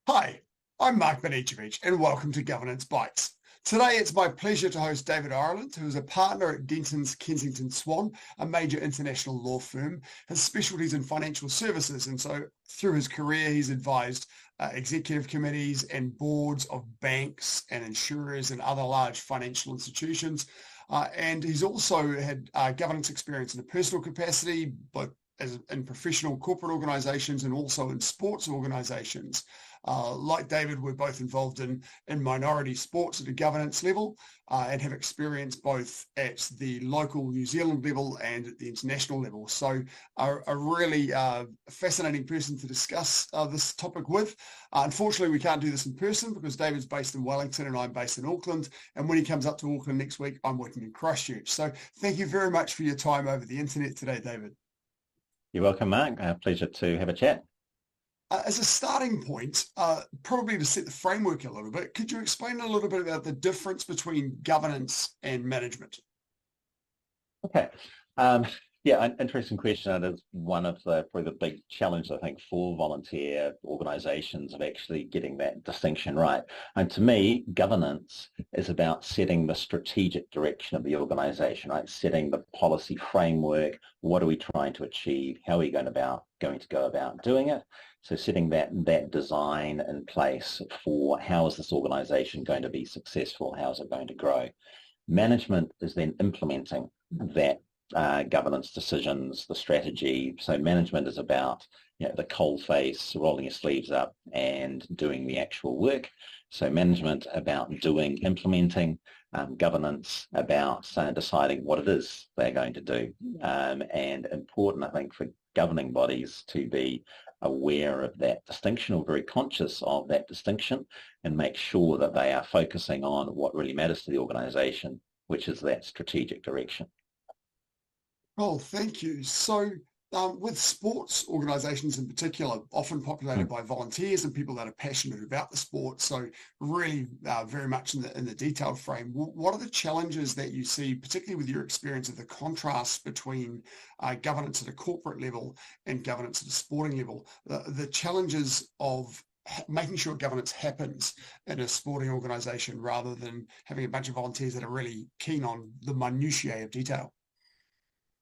Hi, I'm Mark Banicevich and welcome to Governance Bites. Today it's my pleasure to host David Ireland, who is a partner at Dentons Kensington Swan, a major international law firm. His specialties in financial services, and so through his career he's advised executive committees and boards of banks and insurers and other large financial institutions. And he's also had governance experience in a personal capacity, both as in professional corporate organisations and also in sports organisations. Like David, we're both involved in minority sports at a governance level and have experience both at the local New Zealand level and at the international level. So a really fascinating person to discuss this topic with. Unfortunately, we can't do this in person because David's based in Wellington and I'm based in Auckland. And when he comes up to Auckland next week, I'm working in Christchurch. So thank you very much for your time over the internet today, David. You're welcome, Mark. Pleasure to have a chat. As a starting point, probably to set the framework a little bit, could you explain a little bit about the difference between governance and management? Okay. Yeah, an interesting question. It is one of probably the big challenges, I think, for volunteer organisations of actually getting that distinction right. And to me, governance is about setting the strategic direction of the organisation, right? Setting the policy framework. What are we trying to achieve? How are we going to go about doing it? So setting that design in place for how is this organisation going to be successful? How is it going to grow? Management is then implementing that governance decisions, the strategy. So management is about the coal face, rolling your sleeves up and doing the actual work. So management about implementing, governance about deciding what it is they're going to do. And important, I think, for governing bodies to be aware of that distinction or very conscious of that distinction and make sure that they are focusing on what really matters to the organisation, which is that strategic direction. Oh, thank you. So with sports organisations in particular, often populated by volunteers and people that are passionate about the sport, so really very much in the detailed frame, what are the challenges that you see, particularly with your experience of the contrast between governance at a corporate level and governance at a sporting level, the challenges of making sure governance happens in a sporting organisation rather than having a bunch of volunteers that are really keen on the minutiae of detail?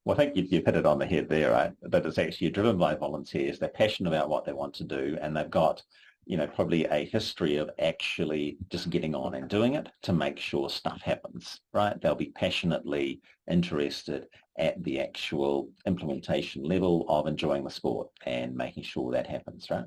Well, I think you've hit it on the head there, right? That it's actually driven by volunteers. They're passionate about what they want to do, and they've got, probably a history of actually just getting on and doing it to make sure stuff happens, right? They'll be passionately interested at the actual implementation level of enjoying the sport and making sure that happens, right?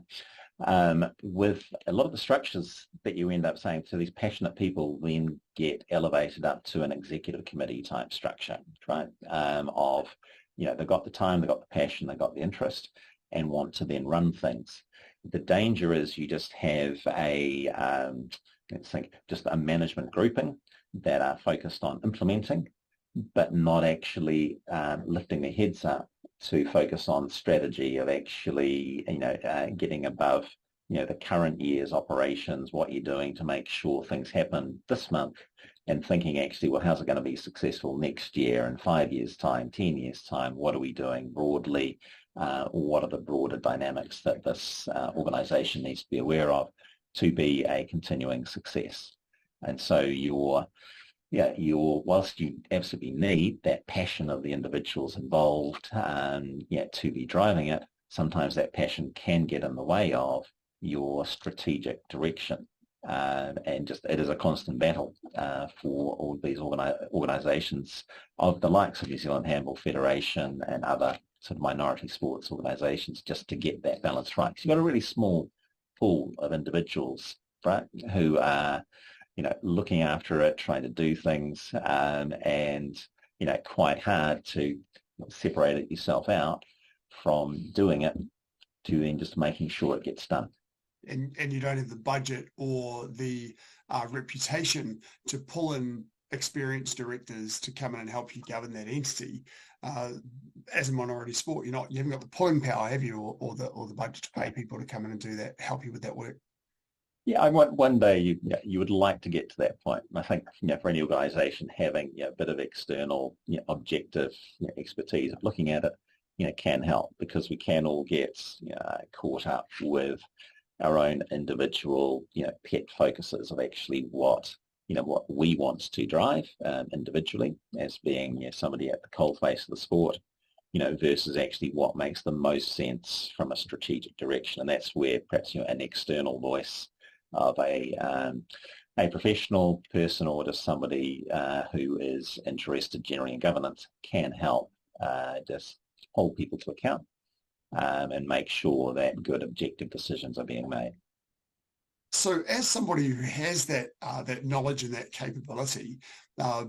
With a lot of the structures that you end up saying, so these passionate people then get elevated up to an executive committee type structure, right? They've got the time, they've got the passion, they've got the interest and want to then run things. The danger is you just have just a management grouping that are focused on implementing, but not actually lifting their heads up to focus on strategy of actually, getting above, the current year's operations, what you're doing to make sure things happen this month and thinking actually, well, how's it going to be successful next year in 5 years' time, 10 years' time? What are we doing broadly? What are the broader dynamics that this organization needs to be aware of to be a continuing success? And so whilst you absolutely need that passion of the individuals involved to be driving it, sometimes that passion can get in the way of your strategic direction. And just it is a constant battle for all these organisations of the likes of New Zealand Handball Federation and other sort of minority sports organisations just to get that balance right. 'Cause you've got a really small pool of individuals, right, who are looking after it, trying to do things, and quite hard to separate it yourself out from doing it to then just making sure it gets done. And you don't have the budget or the reputation to pull in experienced directors to come in and help you govern that entity. As a minority sport, you haven't got the pulling power, have you, or the budget to pay people to come in and do that, help you with that work. Yeah, I want one day you would like to get to that point. And I think for any organisation having a bit of external objective expertise of looking at it can help, because we can all get caught up with our own individual, pet focuses of actually what we want to drive individually as being somebody at the coalface of the sport, versus actually what makes the most sense from a strategic direction. And that's where perhaps an external voice of a professional person or just somebody who is interested generally in governance can help just hold people to account and make sure that good objective decisions are being made. So as somebody who has that knowledge and that capability,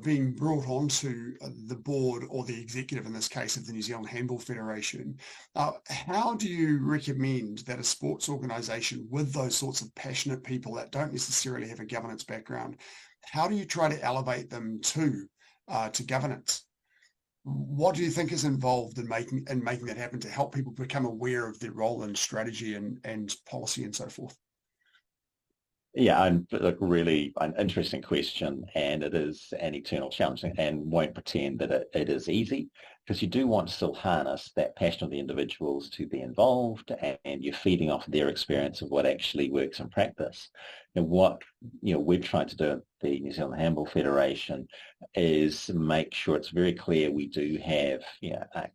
being brought onto the board or the executive, in this case of the New Zealand Handball Federation, how do you recommend that a sports organisation with those sorts of passionate people that don't necessarily have a governance background, how do you try to elevate them to governance? What do you think is involved in making that happen to help people become aware of their role in strategy and policy and so forth? Yeah, really an interesting question, and it is an eternal challenge, and won't pretend that it is easy, because you do want to still harness that passion of the individuals to be involved, and you're feeding off their experience of what actually works in practice. And what we've tried to do at the New Zealand Handball Federation is make sure it's very clear we do have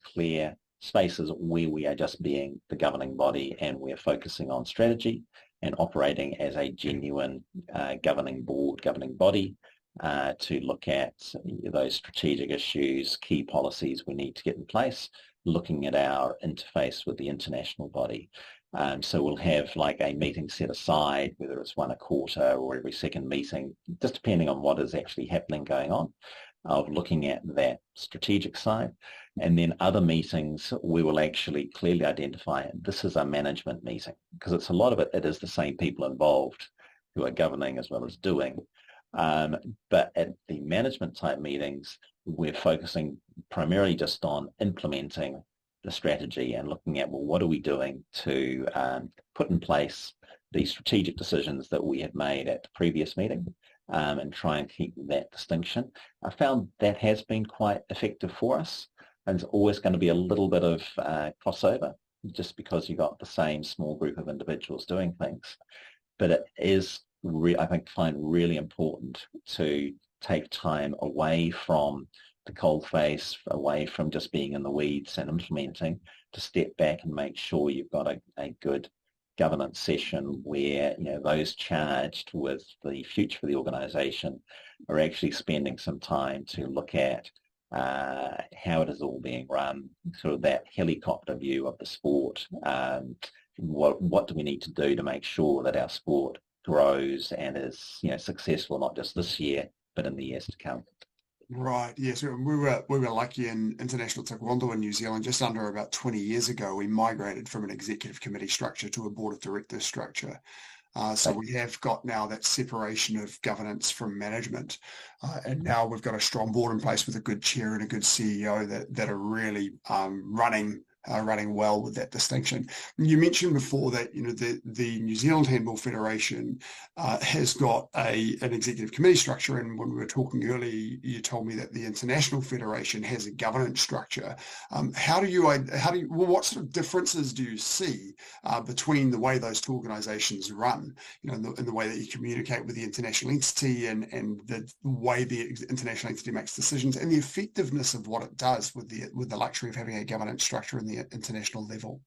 clear spaces where we are just being the governing body and we're focusing on strategy and operating as a genuine governing body to look at those strategic issues, key policies we need to get in place, looking at our interface with the international body. So we'll have like a meeting set aside, whether it's one a quarter or every second meeting, just depending on what is actually happening going on, of looking at that strategic side. And then other meetings, we will actually clearly identify this is a management meeting, because it's a lot of it is the same people involved who are governing as well as doing. But at the management type meetings, we're focusing primarily just on implementing the strategy and looking at, well, what are we doing to put in place the strategic decisions that we had made at the previous meeting, and try and keep that distinction. I found that has been quite effective for us. And it's always going to be a little bit of crossover, just because you've got the same small group of individuals doing things. But it is, I find really important to take time away from the coalface, away from just being in the weeds and implementing, to step back and make sure you've got a good governance session where those charged with the future for the organisation are actually spending some time to look at how it is all being run, sort of that helicopter view of the sport. What do we need to do to make sure that our sport grows and is successful, not just this year, but in the years to come. Right. Yes, we were lucky in international taekwondo in New Zealand. Just under about 20 years ago, we migrated from an executive committee structure to a board of directors structure. So we have got now that separation of governance from management, and now we've got a strong board in place with a good chair and a good CEO that are really running well with that distinction. You mentioned before that the New Zealand Handball Federation has got an executive committee structure, and when we were talking earlier, you told me that the International Federation has a governance structure. What sort of differences do you see between the way those two organisations run, in the way that you communicate with the international entity and the way the international entity makes decisions, and the effectiveness of what it does with the luxury of having a governance structure in the international level?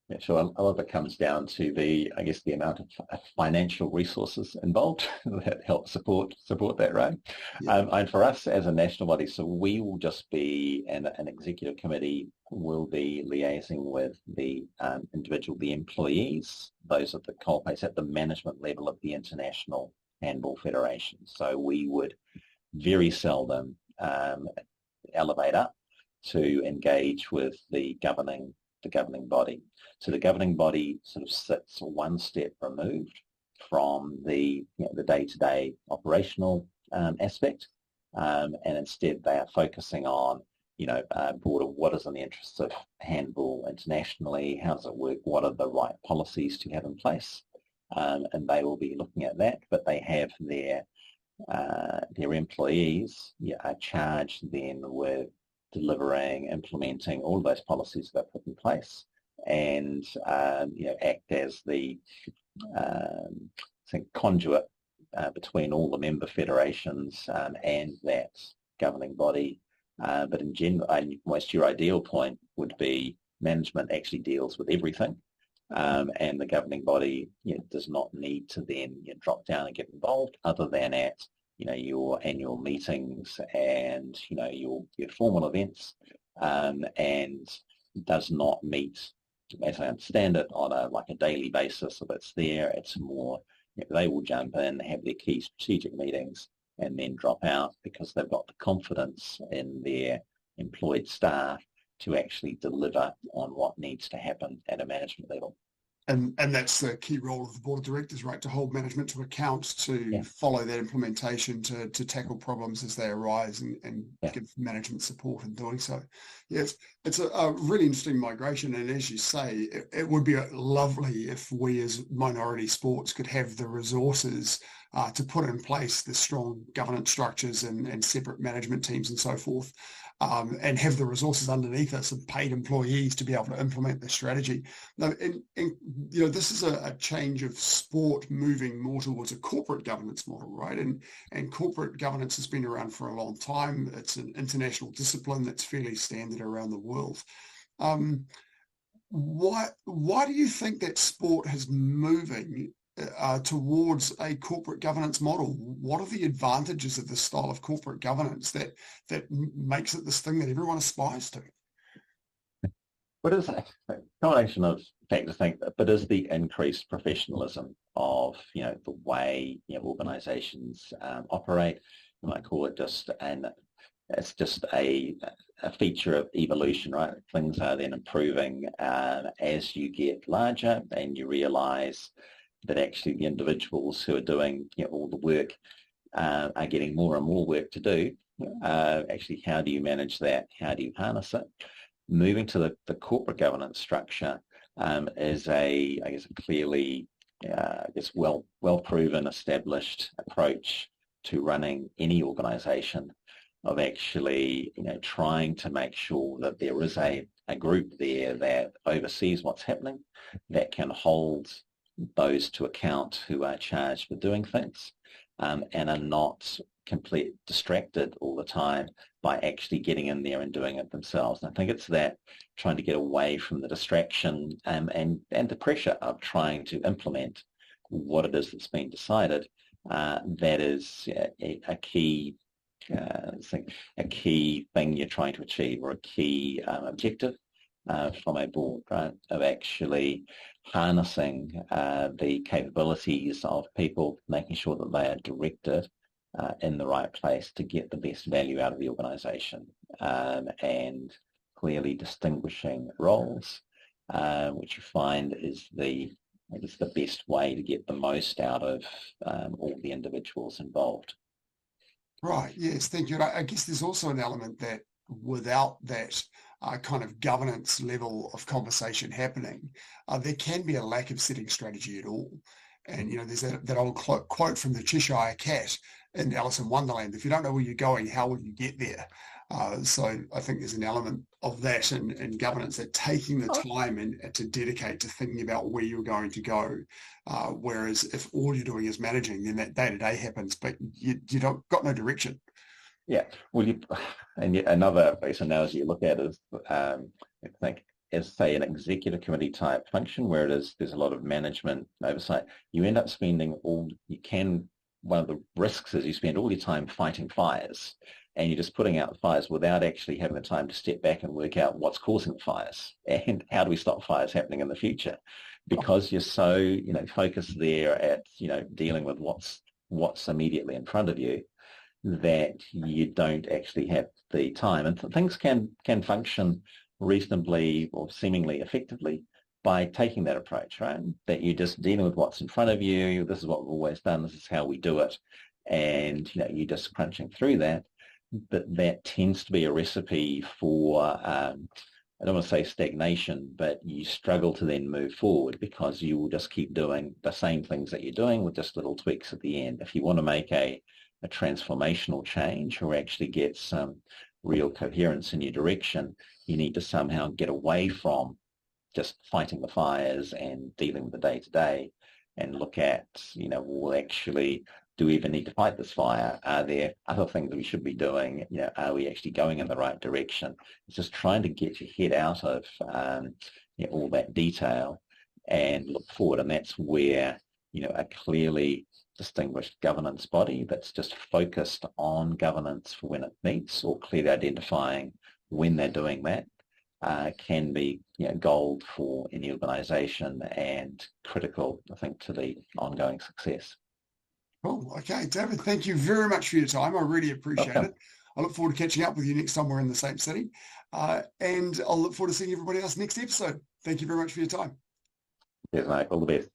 Yeah, sure. A lot of it comes down to the amount of financial resources involved that help support that, right? Yeah. And for us as a national body, so we will just be an executive committee will be liaising with the the employees, those at the coalface at the management level of the International Handball Federation. So we would very seldom elevate up to engage with the governing body. So the governing body sort of sits one step removed from the day-to-day operational aspect, and instead they are focusing on broader, what is in the interests of handball internationally, how does it work, what are the right policies to have in place, and they will be looking at that. But they have their employees are charged then with delivering, implementing all of those policies that are put in place, and act as the conduit between all the member federations and that governing body. But in general, almost your ideal point would be management actually deals with everything, and the governing body does not need to then drop down and get involved, other than at your annual meetings and your formal events, and does not meet, as I understand it, on a daily basis. If it's there, it's more they will jump in, have their key strategic meetings, and then drop out because they've got the confidence in their employed staff to actually deliver on what needs to happen at a management level. And that's the key role of the board of directors, right? To hold management to account, to follow that implementation, to tackle problems as they arise, and give management support in doing so. Yes, it's a really interesting migration, and as you say, it would be lovely if we as minority sports could have the resources to put in place the strong governance structures and separate management teams and so forth. And have the resources underneath us and paid employees to be able to implement the strategy. Now, this is a change of sport moving more towards a corporate governance model, right? And corporate governance has been around for a long time. It's an international discipline that's fairly standard around the world. Why do you think that sport is moving towards a corporate governance model? What are the advantages of this style of corporate governance that makes it this thing that everyone aspires to? What is a combination of factors, I think, but is the increased professionalism of the way organisations operate. You might call it it's just a feature of evolution, right? Things are then improving as you get larger and you realise that actually the individuals who are doing all the work are getting more and more work to do. Actually, how do you manage that? How do you harness it? Moving to the corporate governance structure is a clearly, well proven, established approach to running any organisation, of actually trying to make sure that there is a group there that oversees what's happening, that can hold those to account who are charged with doing things, and are not completely distracted all the time by actually getting in there and doing it themselves. And I think it's that trying to get away from the distraction and the pressure of trying to implement what it is that's been decided. That is a key thing you're trying to achieve, or a key objective from a board, right? Of actually harnessing the capabilities of people, making sure that they are directed in the right place to get the best value out of the organisation, and clearly distinguishing roles, which you find is the best way to get the most out of all the individuals involved. Right, yes, thank you. And I guess there's also an element that without that kind of governance level of conversation happening, there can be a lack of setting strategy at all. And, there's that old quote from the Cheshire Cat in Alice in Wonderland: if you don't know where you're going, how will you get there? So I think there's an element of that in governance, that taking the time and to dedicate to thinking about where you're going to go. Whereas if all you're doing is managing, then that day-to-day happens, but you got no direction. Yeah, well, and yet another analogy you look at is, I think, as say an executive committee type function, where there's a lot of management oversight. You end up spending one of the risks is you spend all your time fighting fires, and you're just putting out fires without actually having the time to step back and work out what's causing the fires and how do we stop fires happening in the future, because you're so focused there at dealing with what's immediately in front of you, that you don't actually have the time. And things can function reasonably or seemingly effectively by taking that approach, right? That you're just dealing with what's in front of you. This is what we've always done. This is how we do it. And you're just crunching through that. But that tends to be a recipe for, I don't want to say stagnation, but you struggle to then move forward, because you will just keep doing the same things that you're doing with just little tweaks at the end. If you want to make a transformational change, or actually get some real coherence in your direction, you need to somehow get away from just fighting the fires and dealing with the day-to-day, and look at, well, actually, do we even need to fight this fire? Are there other things that we should be doing? Are we actually going in the right direction? It's just trying to get your head out of all that detail and look forward. And that's where, a clearly distinguished governance body that's just focused on governance for when it meets, or clearly identifying when they're doing that, can be gold for any organisation and critical, I think, to the ongoing success. Cool. Okay, David, thank you very much for your time. I really appreciate it. I look forward to catching up with you next time we're in the same city. And I'll look forward to seeing everybody else next episode. Thank you very much for your time. Yes, mate. All the best.